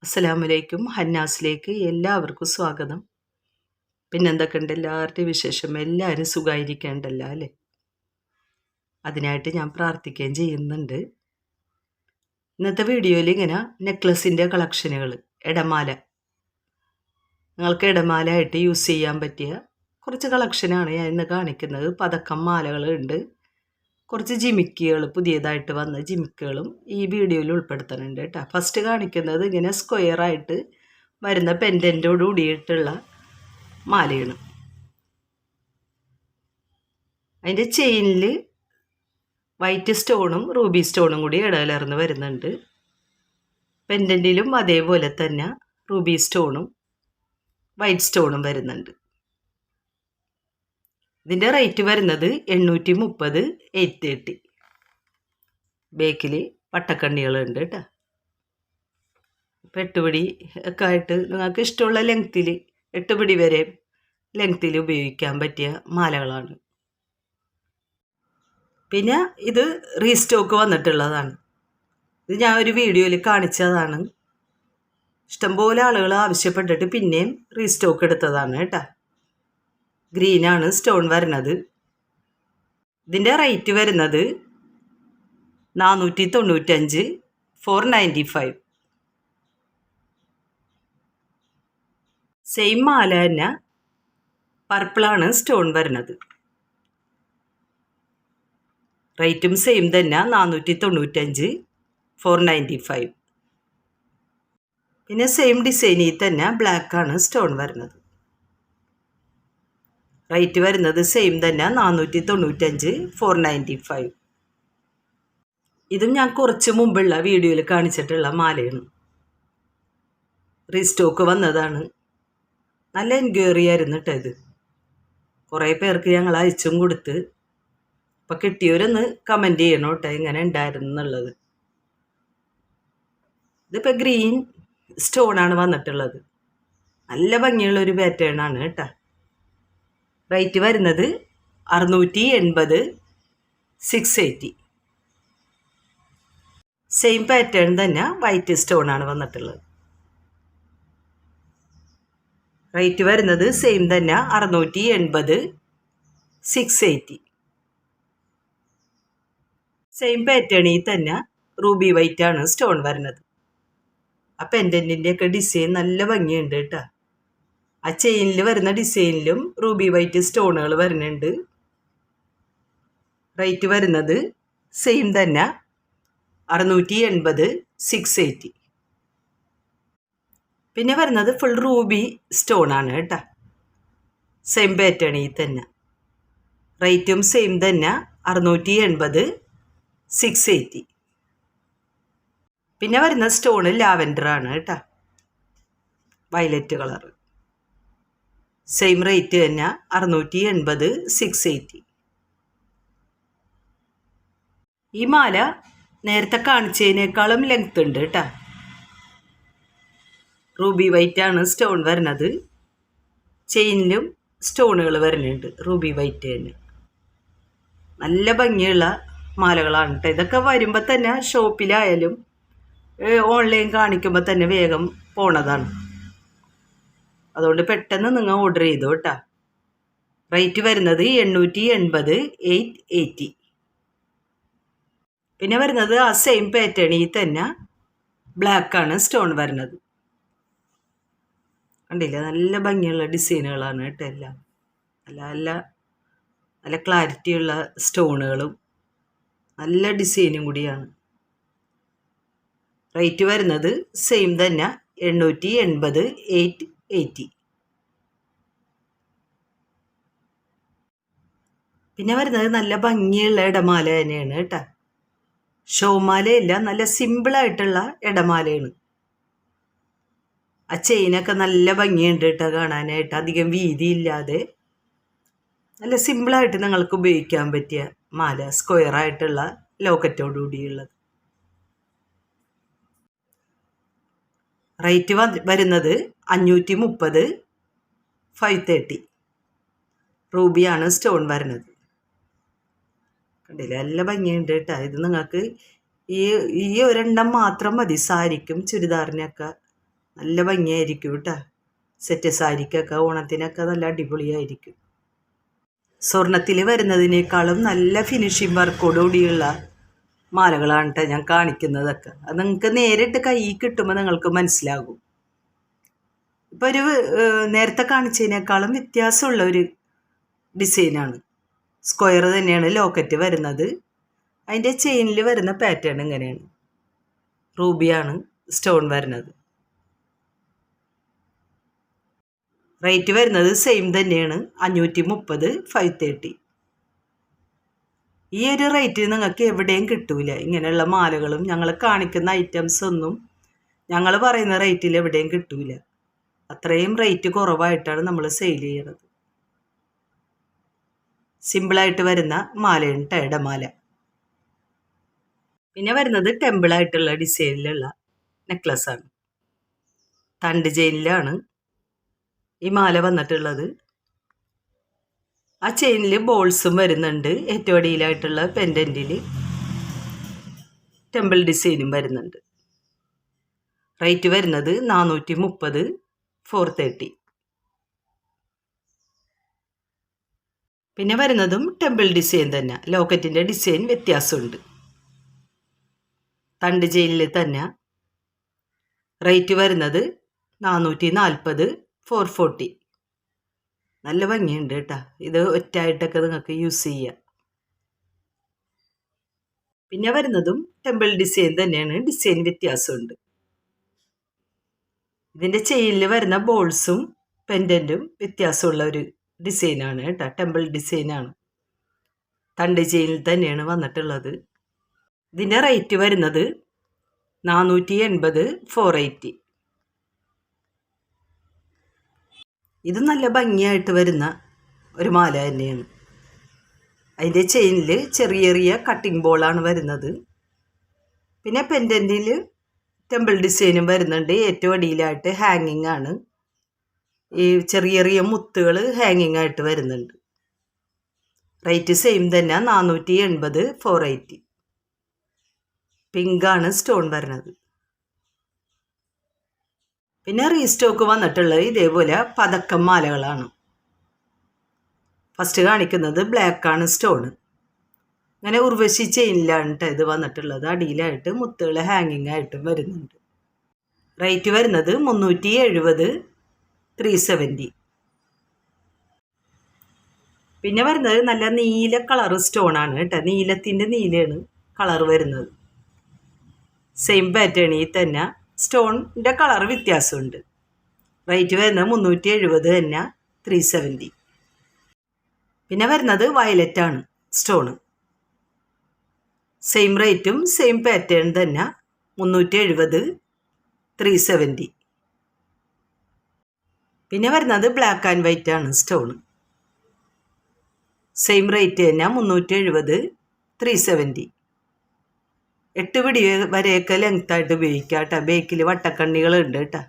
അസ്സലാമലൈക്കും. ഹന്നാസിലേക്ക് എല്ലാവർക്കും സ്വാഗതം. പിന്നെന്തൊക്കെയുണ്ട് എല്ലാവരുടെയും വിശേഷം? എല്ലാവരും സുഖമായിരിക്കേണ്ടല്ലോ അല്ലേ? അതിനായിട്ട് ഞാൻ പ്രാർത്ഥിക്കുകയും ചെയ്യുന്നുണ്ട്. ഇന്നത്തെ വീഡിയോയിൽ ഇങ്ങനെ നെക്ലസിൻ്റെ കളക്ഷനുകൾ, ഇടമാല, നിങ്ങൾക്ക് ഇടമാലയായിട്ട് യൂസ് ചെയ്യാൻ പറ്റിയ കുറച്ച് കളക്ഷനാണ് ഞാൻ ഇന്ന് കാണിക്കുന്നത്. പതക്കം മാലകളുണ്ട്, കുറച്ച് ജിമിക്കുകൾ, പുതിയതായിട്ട് വന്ന ജിമിക്കുകളും ഈ വീഡിയോയിൽ ഉൾപ്പെടുത്തുന്നുണ്ട് കേട്ടോ. ഫസ്റ്റ് കാണിക്കുന്നത് ഇങ്ങനെ സ്ക്വയറായിട്ട് വരുന്ന പെൻഡൻറ്റോട് കൂടിയിട്ടുള്ള മാലയാണ്. അതിൻ്റെ ചെയിനിൽ വൈറ്റ് സ്റ്റോണും റൂബി സ്റ്റോണും കൂടി ഇടകലർന്ന് വരുന്നുണ്ട്. പെൻഡൻറ്റിലും അതേപോലെ തന്നെ റൂബി സ്റ്റോണും വൈറ്റ് സ്റ്റോണും വരുന്നുണ്ട്. ഇതിൻ്റെ റേറ്റ് വരുന്നത് 830, 830. ബേക്കിൽ പട്ടക്കണ്ണികളുണ്ട് കേട്ടോ. ഇപ്പം 8 പിടി ഒക്കെ ആയിട്ട് നിങ്ങൾക്ക് ഇഷ്ടമുള്ള ലെങ്ത്തിൽ 8 പിടി വരെ ലെങ്ത്തിൽ ഉപയോഗിക്കാൻ പറ്റിയ മാലകളാണ്. പിന്നെ ഇത് റീസ്റ്റോക്ക് വന്നിട്ടുള്ളതാണ്. ഇത് ഞാൻ ഒരു വീഡിയോയിൽ കാണിച്ചതാണ്. ഇഷ്ടംപോലെ ആളുകൾ ആവശ്യപ്പെട്ടിട്ട് പിന്നെയും റീസ്റ്റോക്ക് എടുത്തതാണ് കേട്ടോ. ഗ്രീനാണ് സ്റ്റോൺ വരുന്നത്. ഇതിൻ്റെ റേറ്റ് വരുന്നത് 495, 495. സെയിം മാല തന്നെ പർപ്പിളാണ് സ്റ്റോൺ വരുന്നത്. റേറ്റും സെയിം തന്നെ 495, 495. പിന്നെ സെയിം ഡിസൈനിൽ തന്നെ ബ്ലാക്കാണ് സ്റ്റോൺ വരുന്നത്. റേറ്റ് വരുന്നത് സെയിം തന്നെ 495, 495. ഇതും ഞാൻ കുറച്ച് മുമ്പുള്ള വീഡിയോയിൽ കാണിച്ചിട്ടുള്ള മാലയാണ്. റീസ്റ്റോക്ക് വന്നതാണ്. നല്ല എൻക്വയറി ആയിരുന്നു കേട്ടോ. ഇത് കുറേ പേർക്ക് ഞങ്ങൾ അയച്ചും കൊടുത്ത്. അപ്പോൾ കിട്ടിയവരൊന്ന് കമൻറ്റ് ചെയ്യണം കേട്ടോ, എങ്ങനെ ഉണ്ടായിരുന്നു എന്നുള്ളത്. ഇതിപ്പോൾ ഗ്രീൻ സ്റ്റോണാണ് വന്നിട്ടുള്ളത്. നല്ല ഭംഗിയുള്ളൊരു പാറ്റേൺ ആണ് കേട്ടോ. റേറ്റ് വരുന്നത് 680, 680. സെയിം പാറ്റേൺ തന്നെ വൈറ്റ് സ്റ്റോണാണ് വന്നിട്ടുള്ളത്. റേറ്റ് വരുന്നത് സെയിം തന്നെ 680, 680. സെയിം പാറ്റേണിൽ തന്നെ റൂബി വൈറ്റ് ആണ് സ്റ്റോൺ വരുന്നത്. ആ പെൻഡൻറ്റിൻ്റെ ഒക്കെ ഡിസൈൻ നല്ല ഭംഗിയുണ്ട് കേട്ടോ. ആ ചെയിനിൽ വരുന്ന ഡിസൈനിലും റൂബി വൈറ്റ് സ്റ്റോണുകൾ വരുന്നുണ്ട്. റേറ്റ് വരുന്നത് സെയിം തന്നെ 680, 680. പിന്നെ വരുന്നത് ഫുൾ റൂബി സ്റ്റോണാണ് കേട്ടോ. സെയിം പാറ്റേണിൽ തന്നെ. റേറ്റും സെയിം തന്നെ 680, 680. പിന്നെ വരുന്ന സ്റ്റോണ് ലാവൻഡറാണ് കേട്ടോ, വയലറ്റ് കളർ. സെയിം റേറ്റ് തന്നെ 680, 680. ഈ മാല നേരത്തെ കാണിച്ചതിനേക്കാളും ലെങ്ത് ഉണ്ട് കേട്ടോ. റൂബി വൈറ്റ് ആണ് സ്റ്റോൺ വരുന്നത്. ചെയിനിലും സ്റ്റോണുകൾ വരുന്നുണ്ട് റൂബി വൈറ്റ് തന്നെ. നല്ല ഭംഗിയുള്ള മാലകളാണ് കേട്ടോ. ഇതൊക്കെ വരുമ്പോൾ തന്നെ ഷോപ്പിലായാലും ഓൺലൈൻ കാണിക്കുമ്പോൾ തന്നെ വേഗം പോണതാണ്. അതുകൊണ്ട് പെട്ടെന്ന് നിങ്ങൾ ഓർഡർ ചെയ്തു കേട്ടോ. റേറ്റ് വരുന്നത് 880, 880. പിന്നെ വരുന്നത് ആ സെയിം പാറ്റേണിൽ തന്നെ ബ്ലാക്കാണ് സ്റ്റോൺ വരുന്നത്. കണ്ടില്ല, നല്ല ഭംഗിയുള്ള ഡിസൈനുകളാണ് കേട്ടോ എല്ലാം. നല്ല നല്ല നല്ല ക്ലാരിറ്റിയുള്ള സ്റ്റോണുകളും നല്ല ഡിസൈനും കൂടിയാണ്. റേറ്റ് വരുന്നത് സെയിം തന്നെ 880, 880. പിന്നെ വരുന്നത് നല്ല ഭംഗിയുള്ള ഇടമാല തന്നെയാണ് കേട്ടോ. ഷോമാലയല്ല, നല്ല സിമ്പിളായിട്ടുള്ള ഇടമാലയാണ്. ആ ചെയിനൊക്കെ നല്ല ഭംഗിയുണ്ട് കേട്ടോ കാണാനായിട്ട്. അധികം വീതിയില്ലാതെ നല്ല സിമ്പിളായിട്ട് നിങ്ങൾക്ക് ഉപയോഗിക്കാൻ പറ്റിയ മാല, സ്ക്വയറായിട്ടുള്ള ലോക്കറ്റോടുകൂടിയുള്ളത്. റേറ്റ് വരുന്നത് 530, 530. റൂബിയാണ് സ്റ്റോൺ വരുന്നത്. കണ്ടില്ല, നല്ല ഭംഗിയുണ്ട് കേട്ടോ. ഇത് നിങ്ങൾക്ക് ഈ ഒരെണ്ണം മാത്രം മതി സാരിക്കും ചുരിദാറിനൊക്കെ നല്ല ഭംഗിയായിരിക്കും കേട്ടോ. സെറ്റ് സാരിക്കൊക്കെ ഓണത്തിനൊക്കെ നല്ല അടിപൊളിയായിരിക്കും. സ്വർണത്തിൽ വരുന്നതിനേക്കാളും നല്ല ഫിനിഷിങ് വർക്കോടുകൂടിയുള്ള മാലകളാണ് കേട്ടോ ഞാൻ കാണിക്കുന്നതൊക്കെ. അത് നിങ്ങൾക്ക് നേരിട്ട് കൈ കിട്ടുമ്പോൾ നിങ്ങൾക്ക് മനസ്സിലാകും. ഇപ്പോൾ ഒരു നേരത്തെ കാണിച്ചതിനേക്കാളും വ്യത്യാസമുള്ള ഒരു ഡിസൈനാണ്. സ്ക്വയർ തന്നെയാണ് ലോക്കറ്റ് വരുന്നത്. അതിൻ്റെ ചെയിനിൽ വരുന്ന പാറ്റേൺ ഇങ്ങനെയാണ്. റൂബിയാണ് സ്റ്റോൺ വരുന്നത്. റേറ്റ് വരുന്നത് സെയിം തന്നെയാണ്, 530, 530. ഈ ഒരു റേറ്റിൽ നിങ്ങൾക്ക് എവിടെയും കിട്ടൂല. ഇങ്ങനെയുള്ള മാലകളും ഞങ്ങൾ കാണിക്കുന്ന ഐറ്റംസ് ഒന്നും ഞങ്ങൾ പറയുന്ന റേറ്റിൽ എവിടെയും കിട്ടൂല. അത്രയും റേറ്റ് കുറവായിട്ടാണ് നമ്മൾ സെയിൽ ചെയ്യണത്. സിമ്പിളായിട്ട് വരുന്ന മാലയാണ് ഇടമാല. പിന്നെ വരുന്നത് ടെമ്പിളായിട്ടുള്ള ഡിസൈനിലുള്ള നെക്ലസ്സാണ്. തണ്ട് ചെയിനിലാണ് ഈ മാല വന്നിട്ടുള്ളത്. ആ ചെയിനിൽ ബോൾസും വരുന്നുണ്ട്. ഏറ്റവും അടിയിലായിട്ടുള്ള പെൻഡൻറ്റിൽ ടെമ്പിൾ ഡിസൈനും വരുന്നുണ്ട്. റേറ്റ് വരുന്നത് 430, 430. പിന്നെ വരുന്നതും ടെമ്പിൾ ഡിസൈൻ തന്നെ. ലോക്കറ്റിൻ്റെ ഡിസൈൻ വ്യത്യാസമുണ്ട്. തണ്ട് ചെയിനിൽ തന്നെ. റേറ്റ് വരുന്നത് 440, 440. നല്ല ഭംഗിയുണ്ട് കേട്ടോ. ഇത് ഒറ്റയായിട്ടൊക്കെ നിങ്ങൾക്ക് യൂസ് ചെയ്യാം. പിന്നെ വരുന്നതും ടെമ്പിൾ ഡിസൈൻ തന്നെയാണ്. ഡിസൈൻ വ്യത്യാസമുണ്ട്. ഇതിൻ്റെ ചെയിനിൽ വരുന്ന ബോൾസും പെൻഡൻറ്റും വ്യത്യാസമുള്ള ഒരു ഡിസൈനാണ് കേട്ടോ. ടെമ്പിൾ ഡിസൈനാണ്. തണ്ട് ചെയിനിൽ തന്നെയാണ് വന്നിട്ടുള്ളത്. ഇതിൻ്റെ റേറ്റ് വരുന്നത് 480, 480. ഇത് നല്ല ഭംഗിയായിട്ട് വരുന്ന ഒരു മാല തന്നെയാണ്. അതിൻ്റെ ചെയിനിൽ ചെറിയ ചെറിയ കട്ടിംഗ് ബോളാണ് വരുന്നത്. പിന്നെ പെൻഡൻറ്റിൽ ടെമ്പിൾ ഡിസൈനും വരുന്നുണ്ട്. ഏറ്റവും അടിയിലായിട്ട് ഹാങ്ങിങ് ആണ്. ഈ ചെറിയ ചെറിയ മുത്തുകൾ ഹാങ്ങിങ് ആയിട്ട് വരുന്നുണ്ട്. റേറ്റ് സെയിം തന്നെ, 480, 480. പിങ്കാണ് സ്റ്റോൺ വരുന്നത്. പിന്നെ റീസ്റ്റോക്ക് വന്നിട്ടുള്ളത് ഇതേപോലെ പതക്കം മാലകളാണ്. ഫസ്റ്റ് കാണിക്കുന്നത് ബ്ലാക്കാണ് സ്റ്റോണ്. അങ്ങനെ ഉർവശി ചെയിനിലാണ് ഇത് വന്നിട്ടുള്ളത്. അടിയിലായിട്ട് മുത്തുകൾ ഹാങ്ങിങ് ആയിട്ടും വരുന്നുണ്ട്. റേറ്റ് വരുന്നത് 370, 370. പിന്നെ വരുന്നത് നല്ല നീല കളർ സ്റ്റോണാണ് കേട്ടോ. നീലത്തിൻ്റെ നീലയാണ് കളർ വരുന്നത്. സെയിം പാറ്റേണിൽ തന്നെ സ്റ്റോണിൻ്റെ കളർ വ്യത്യാസമുണ്ട്. റേറ്റ് വരുന്നത് 370 തന്നെ, 370. പിന്നെ വരുന്നത് വയലറ്റാണ് സ്റ്റോണ്. സെയിം റേറ്റും സെയിം പാറ്റേൺ തന്നെ, 370, 370. പിന്നെ വരുന്നത് ബ്ലാക്ക് ആൻഡ് വൈറ്റ് ആണ് സ്റ്റോണ്. സെയിം റേറ്റ് തന്നെ, 370, 370. 8 പിടി വരെയൊക്കെ ലെങ്ത്തായിട്ട് ഉപയോഗിക്കാം കേട്ടോ. ബേക്കിൽ വട്ടക്കണ്ണികളുണ്ട് കേട്ടോ.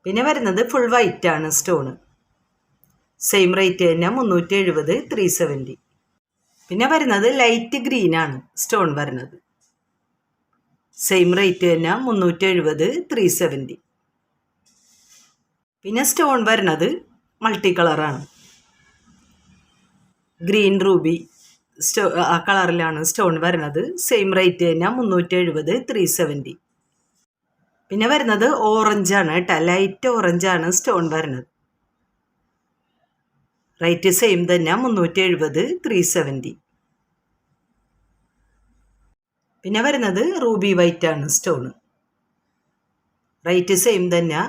പിന്നെ വരുന്നത് ഫുൾ വൈറ്റ് ആണ് സ്റ്റോണ്. സെയിം റേറ്റ് തന്നെ, 370, 370. പിന്നെ വരുന്നത് ലൈറ്റ് ഗ്രീൻ ആണ് സ്റ്റോൺ വരുന്നത്. സെയിം റേറ്റ് തന്നെ, 370, 370. പിന്നെ സ്റ്റോൺ വരുന്നത് മൾട്ടി കളറാണ്. ഗ്രീൻ റൂബി ആ കളറിലാണ് സ്റ്റോൺ വരുന്നത്. സെയിം റേറ്റ് തന്നെ, 370, 370. പിന്നെ വരുന്നത് ഓറഞ്ചാണ് കേട്ടോ. ലൈറ്റ് ഓറഞ്ചാണ് സ്റ്റോൺ വരുന്നത്. റേറ്റ് സെയിം തന്നെ, 370, 370. പിന്നെ വരുന്നത് റൂബി വൈറ്റ് ആണ് സ്റ്റോൺ. റേറ്റ് സെയിം തന്നെ,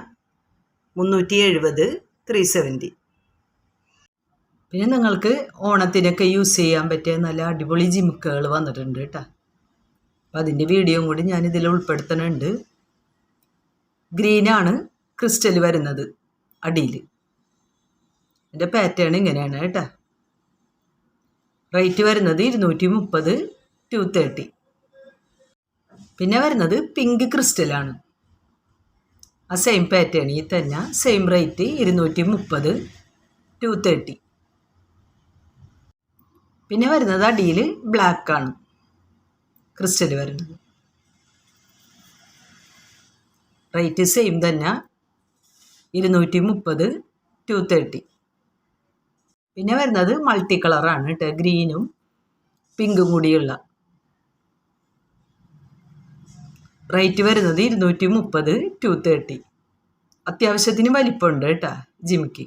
370, 370. പിന്നെ നിങ്ങൾക്ക് ഓണത്തിനൊക്കെ യൂസ് ചെയ്യാൻ പറ്റിയ നല്ല അടിപൊളി ജിമിക്കുകൾ വന്നിട്ടുണ്ട് കേട്ടോ. അപ്പം അതിൻ്റെ വീഡിയോയും കൂടി ഞാനിതിൽ ഉൾപ്പെടുത്തുന്നുണ്ട്. ഗ്രീനാണ് ക്രിസ്റ്റൽ വരുന്നത് അടിയിൽ. എൻ്റെ പാറ്റേൺ ഇങ്ങനെയാണ് കേട്ടോ. റേറ്റ് വരുന്നത് 230, 230. പിന്നെ വരുന്നത് പിങ്ക് ക്രിസ്റ്റലാണ്. ആ സെയിം പാറ്റേണിൽ തന്നെ സെയിം റേറ്റ് 230, 230. പിന്നെ വരുന്നത് അടിയിൽ ബ്ലാക്കാണ്. ക്രിസ്റ്റൽ വരുന്നത്. റേറ്റ് സെയിം തന്നെ, 230 230. പിന്നെ വരുന്നത് മൾട്ടി കളറാണ് കേട്ടോ, ഗ്രീനും പിങ്കും കൂടിയുള്ള. റേറ്റ് വരുന്നത് 230 230. അത്യാവശ്യത്തിന് വലിപ്പമുണ്ട് കേട്ടോ ജിമിക്ക്.